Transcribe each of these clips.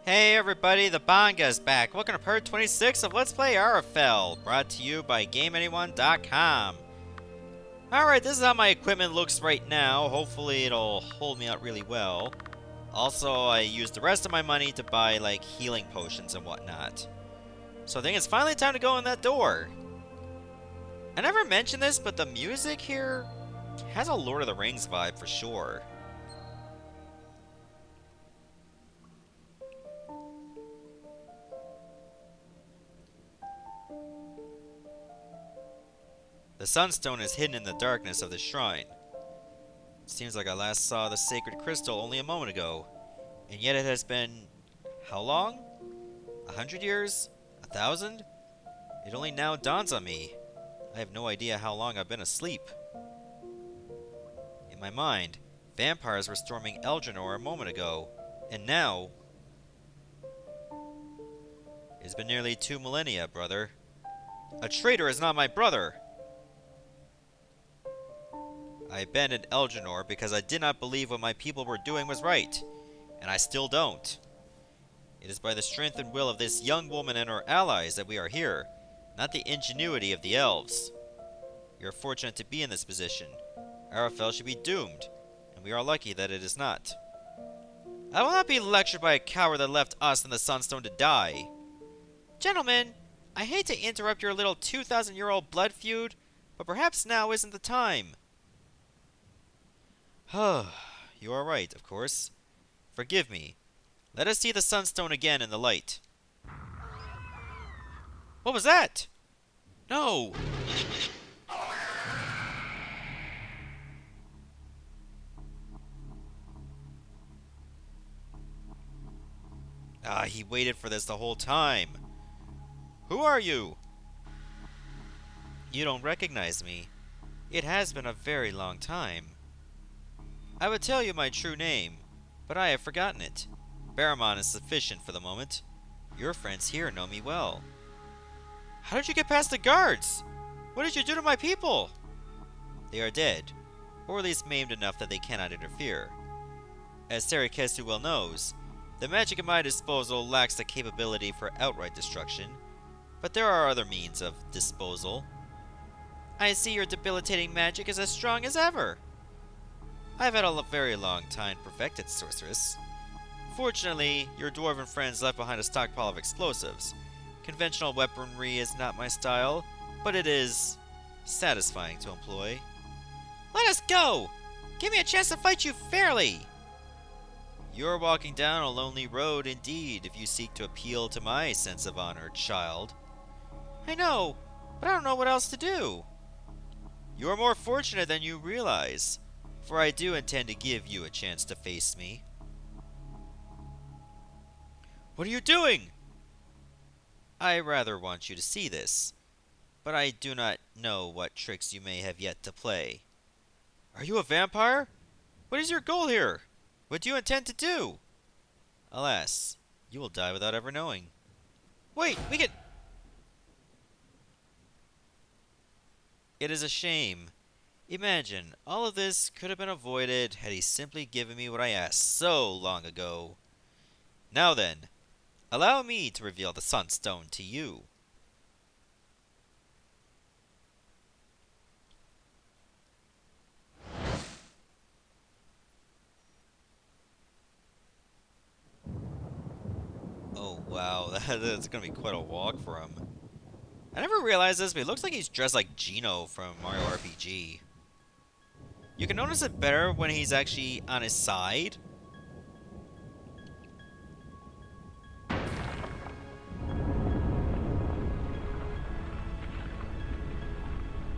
Hey everybody, the Banga's back. Welcome to part 26 of Let's Play RFL, brought to you by GameAnyone.com. Alright, this is how my equipment looks right now. Hopefully it'll hold me out really well. Also, I used the rest of my money to buy, like, healing potions and whatnot. So I think it's finally time to go in that door. I never mentioned this, but the music here has a Lord of the Rings vibe for sure. The sunstone is hidden in the darkness of the shrine. It seems like I last saw the sacred crystal only a moment ago, and yet it has been... how long? 100 years? 1,000? It only now dawns on me. I have no idea how long I've been asleep. In my mind, vampires were storming Eldrannor a moment ago, and now... It's been nearly 2 millennia, brother. A traitor is not my brother! I abandoned Eldrannor because I did not believe what my people were doing was right, and I still don't. It is by the strength and will of this young woman and her allies that we are here, not the ingenuity of the elves. We are fortunate to be in this position. Arafel should be doomed, and we are lucky that it is not. I will not be lectured by a coward that left us and the Sunstone to die. Gentlemen, I hate to interrupt your little 2,000-year-old blood feud, but perhaps now isn't the time. You are right, of course. Forgive me. Let us see the sunstone again in the light. What was that? No! Ah, he waited for this the whole time. Who are you? You don't recognize me. It has been a very long time. I would tell you my true name, but I have forgotten it. Baramon is sufficient for the moment. Your friends here know me well. How did you get past the guards? What did you do to my people? They are dead, or at least maimed enough that they cannot interfere. As Sarikesu well knows, the magic at my disposal lacks the capability for outright destruction, but there are other means of disposal. I see your debilitating magic is as strong as ever. I've had a very long time perfected sorceress. Fortunately, your dwarven friends left behind a stockpile of explosives. Conventional weaponry is not my style, but it is satisfying to employ. Let us go! Give me a chance to fight you fairly! You're walking down a lonely road indeed if you seek to appeal to my sense of honor, child. I know, but I don't know what else to do. You're more fortunate than you realize, for I do intend to give you a chance to face me. What are you doing? I rather want you to see this, but I do not know what tricks you may have yet to play. Are you a vampire? What is your goal here? What do you intend to do? Alas, you will die without ever knowing. Wait, we can... It is a shame. Imagine, all of this could have been avoided had he simply given me what I asked so long ago. Now then, allow me to reveal the sunstone to you. Oh wow, that's gonna be quite a walk for him. I never realized this, but he looks like he's dressed like Gino from Mario RPG. You can notice it better when he's actually on his side.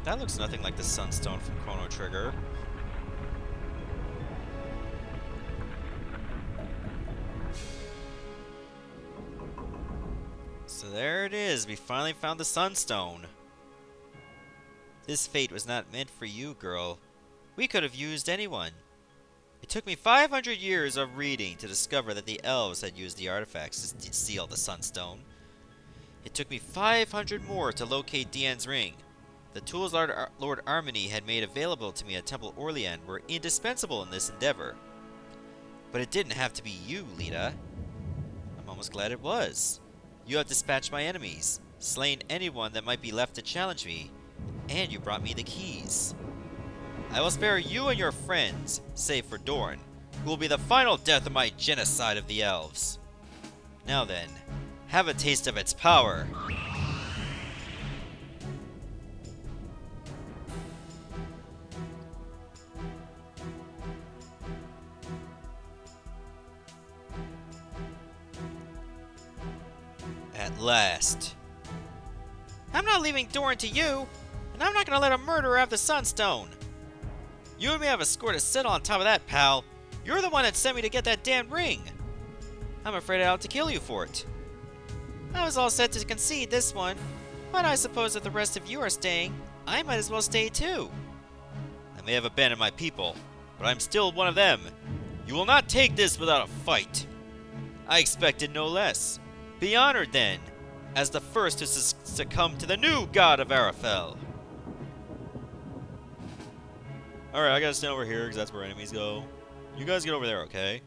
That looks nothing like the Sunstone from Chrono Trigger. So there it is, we finally found the Sunstone. This fate was not meant for you, girl. We could have used anyone. It took me 500 years of reading to discover that the elves had used the artifacts to seal the Sunstone. It took me 500 more to locate Diane's ring. The tools Lord Armony had made available to me at Temple Orlean were indispensable in this endeavor. But it didn't have to be you, Lita. I'm almost almost glad it was. You have dispatched my enemies, slain anyone that might be left to challenge me, and you brought me the keys. I will spare you and your friends, save for Dorn, who will be the final death of my genocide of the elves. Now then, have a taste of its power. At last. I'm not leaving Dorn to you, and I'm not gonna let a murderer have the sunstone. You and me have a score to settle on top of that, pal. You're the one that sent me to get that damn ring. I'm afraid I'll have to kill you for it. I was all set to concede this one, but I suppose if the rest of you are staying, I might as well stay too. I may have abandoned my people, but I'm still one of them. You will not take this without a fight. I expected no less. Be honored, then, as the first to succumb to the new god of Arafel. Alright, I gotta stand over here, because that's where enemies go. You guys get over there, okay?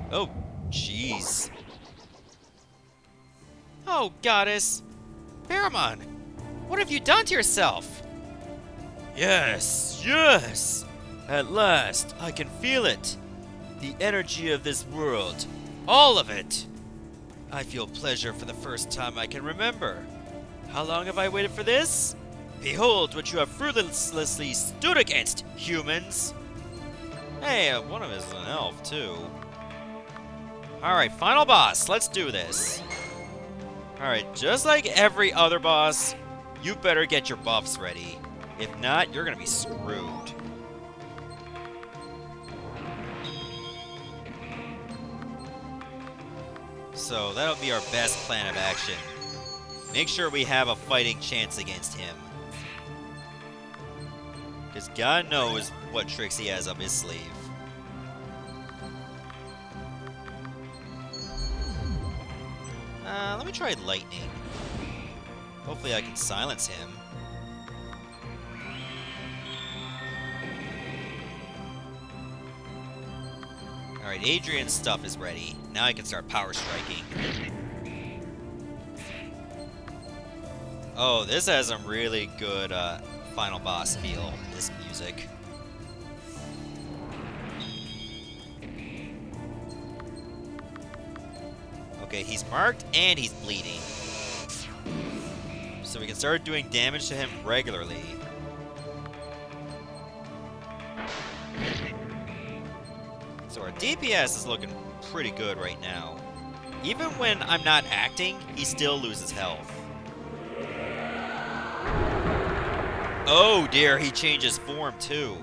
Oh, jeez. Oh, goddess. Baramon, what have you done to yourself? Yes, yes! At last, I can feel it. The energy of this world. All of it! I feel pleasure for the first time I can remember. How long have I waited for this? Behold what you have fruitlessly stood against, humans! Hey, one of us is an elf, too. Alright, final boss. Let's do this. Alright, just like every other boss, you better get your buffs ready. If not, you're gonna be screwed. So that'll be our best plan of action. Make sure we have a fighting chance against him. Because God knows what tricks he has up his sleeve. Let me try lightning. Hopefully I can silence him. Alright, Adrian's stuff is ready. Now I can start power striking. Oh, this has some really good final boss feel, this music. Okay, he's marked and he's bleeding. So we can start doing damage to him regularly. So our DPS is looking pretty good right now. Even when I'm not acting, he still loses health. Oh dear, he changes form too.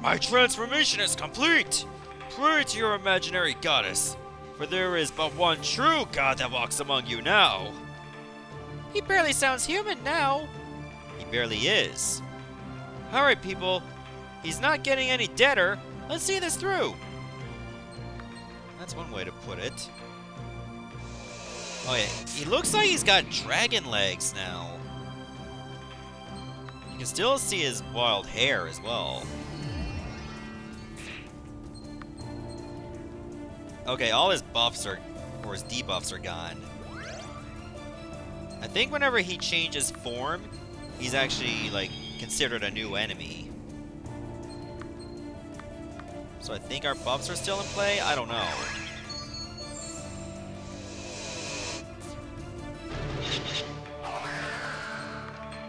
My transformation is complete! Pray to your imaginary goddess, for there is but one true god that walks among you now. He barely sounds human now. He barely is. Alright people, he's not getting any deader. Let's see this through. That's one way to put it. Oh yeah, he looks like he's got dragon legs now. You can still see his wild hair as well. Okay, all his buffs are, or his debuffs are gone. I think whenever he changes form, he's actually, like, considered a new enemy. So I think our buffs are still in play? I don't know.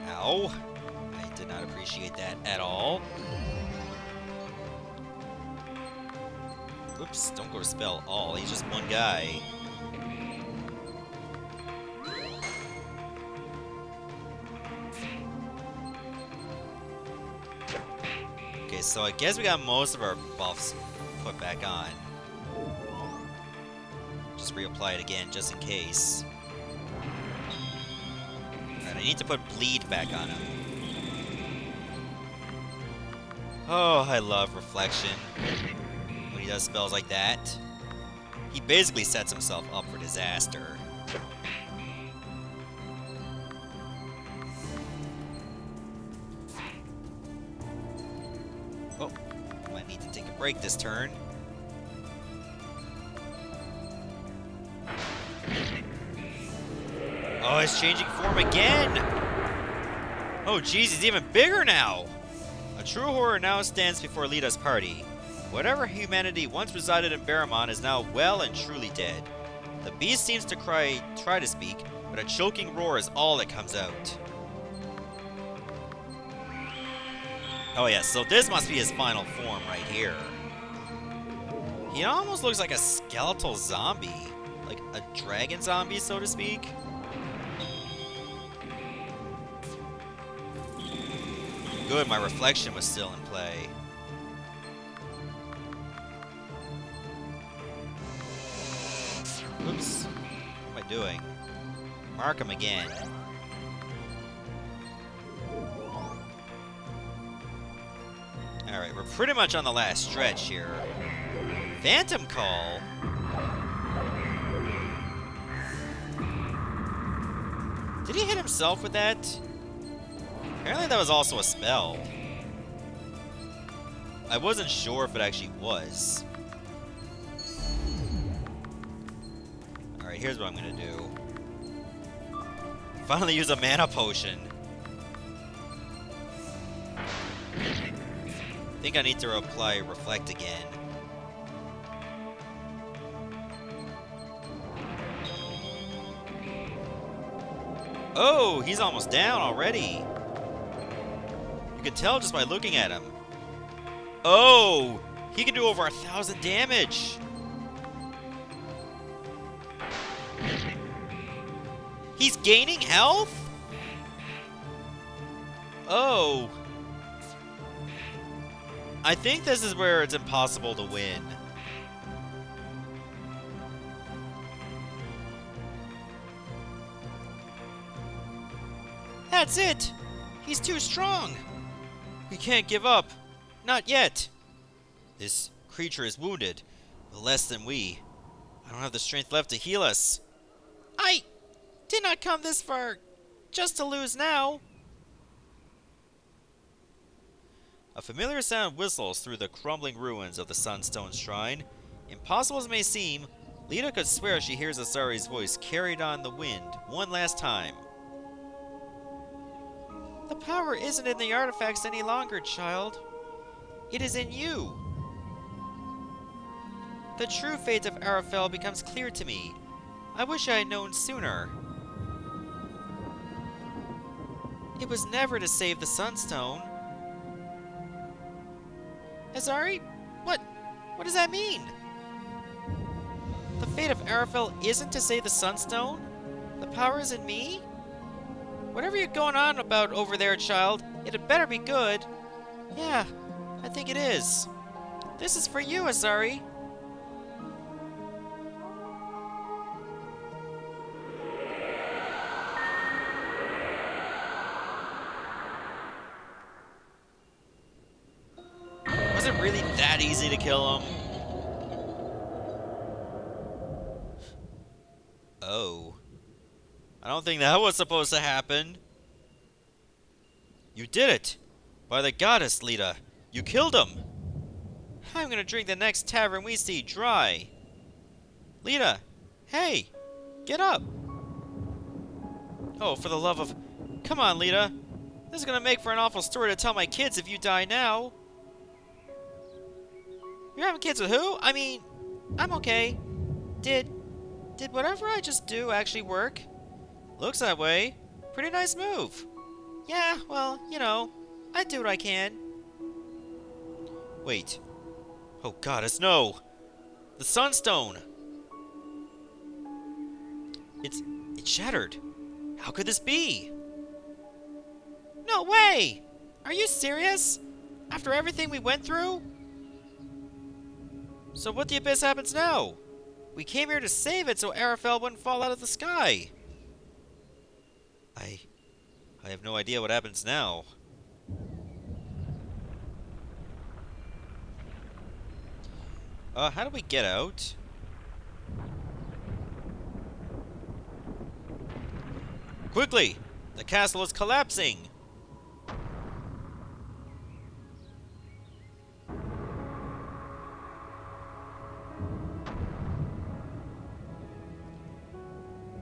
Ow. I did not appreciate that at all. Oops, don't go to spell all. He's just one guy. Okay, so I guess we got most of our buffs put back on. Just reapply it again, just in case. Alright, I need to put bleed back on him. Oh, I love reflection. When he does spells like that, he basically sets himself up for disaster. Oh, might need to take a break this turn. Oh, it's changing form again! Oh geez, he's even bigger now! A true horror now stands before Lita's party. Whatever humanity once resided in Baramon is now well and truly dead. The beast seems to try to speak, but a choking roar is all that comes out. Oh yeah, so this must be his final form right here. He almost looks like a skeletal zombie. Like a dragon zombie, so to speak. Good, my reflection was still in play. Oops. What am I doing? Mark him again. Alright, we're pretty much on the last stretch here. Phantom Call? Did he hit himself with that? Apparently that was also a spell. I wasn't sure if it actually was. Alright, here's what I'm gonna do. Finally use a mana potion. I think I need to apply Reflect again. Oh, he's almost down already. You can tell just by looking at him. Oh, he can do over 1,000 damage. He's gaining health? Oh. I think this is where it's impossible to win. That's it! He's too strong! We can't give up. Not yet. This creature is wounded, but less than we. I don't have the strength left to heal us. I did not come this far just to lose now. A familiar sound whistles through the crumbling ruins of the Sunstone Shrine. Impossible as it may seem, Lita could swear she hears Asari's voice carried on the wind one last time. The power isn't in the artifacts any longer, child. It is in you. The true fate of Arafel becomes clear to me. I wish I had known sooner. It was never to save the Sunstone. Asari? What does that mean? The fate of Arafel isn't to save the Sunstone? The power is in me? Whatever you're going on about over there, child, it had better be good. Yeah, I think it is. This is for you, Asari. Was it really that easy to kill him? Oh. I don't think that was supposed to happen. You did it! By the goddess, Lita! You killed him! I'm gonna drink the next tavern we see dry. Lita! Hey! Get up! Oh, for the love of... Come on, Lita! This is gonna make for an awful story to tell my kids if you die now. You're having kids with who? I mean, I'm okay. Did whatever I just do actually work? Looks that way. Pretty nice move. Yeah, well, you know, I do what I can. Wait. Oh goddess, no! The sunstone! It's shattered. How could this be? No way! Are you serious? After everything we went through? So what the abyss happens now? We came here to save it so Arafel wouldn't fall out of the sky. I have no idea what happens now. How do we get out? Quickly! The castle is collapsing!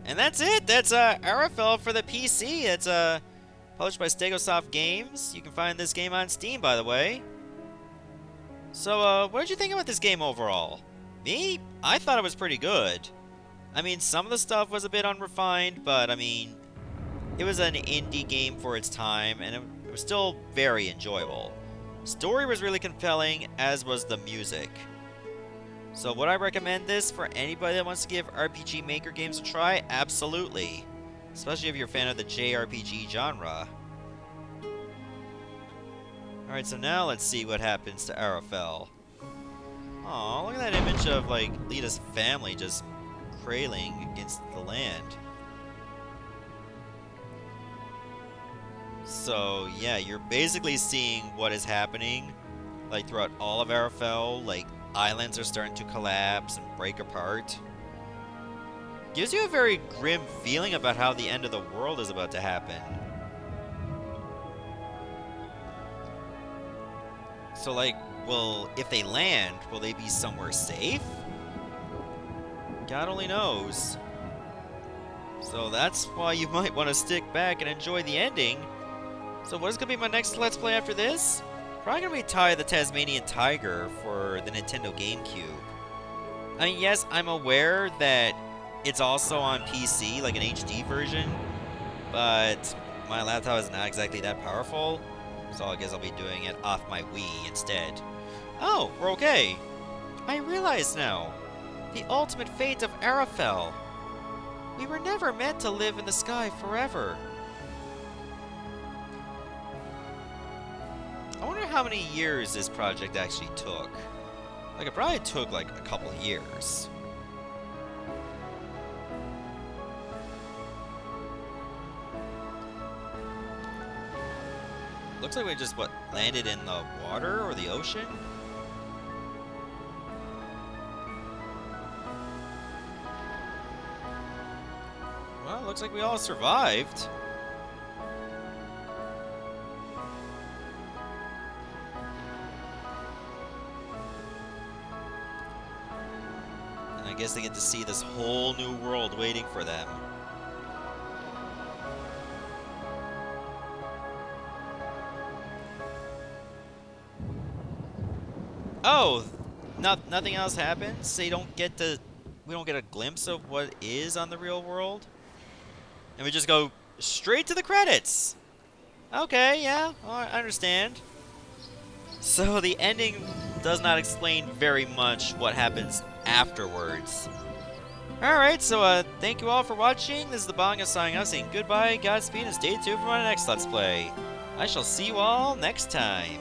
And that's it. That's Arafel for the PC. It's published by Stegosoft Games. You can find this game on Steam, by the way. So, what did you think about this game overall? Me? I thought it was pretty good. I mean, some of the stuff was a bit unrefined, but I mean, it was an indie game for its time, and it was still very enjoyable. Story was really compelling, as was the music. So would I recommend this for anybody that wants to give RPG Maker games a try? Absolutely. Especially if you're a fan of the JRPG genre. Alright, so now let's see what happens to Arafel. Aw, look at that image of, like, Lita's family just cradling against the land. So, yeah, you're basically seeing what is happening, like, throughout all of Arafel. Like, islands are starting to collapse and break apart. Gives you a very grim feeling about how the end of the world is about to happen. So, like, well, if they land, will they be somewhere safe? God only knows. So that's why you might want to stick back and enjoy the ending. So what is going to be my next Let's Play after this? Probably going to be Ty the Tasmanian Tiger for the Nintendo GameCube. I mean, yes, I'm aware that it's also on PC, like an HD version, but my laptop is not exactly that powerful, so I guess I'll be doing it off my Wii instead. Oh, we're okay. I realize now. The ultimate fate of Arafel. We were never meant to live in the sky forever. I wonder how many years this project actually took. Like, it probably took, like, a couple of years. Looks like we just, what, landed in the water or the ocean? Well, looks like we all survived. And I guess they get to see this whole new world waiting for them. Oh, nothing else happens? So we don't get a glimpse of what is on the real world? And we just go straight to the credits. Okay, yeah, well, I understand. So the ending does not explain very much what happens afterwards. Alright, so thank you all for watching. This is the Bonga signing out, saying goodbye, Godspeed, and stay tuned for my next Let's Play. I shall see you all next time.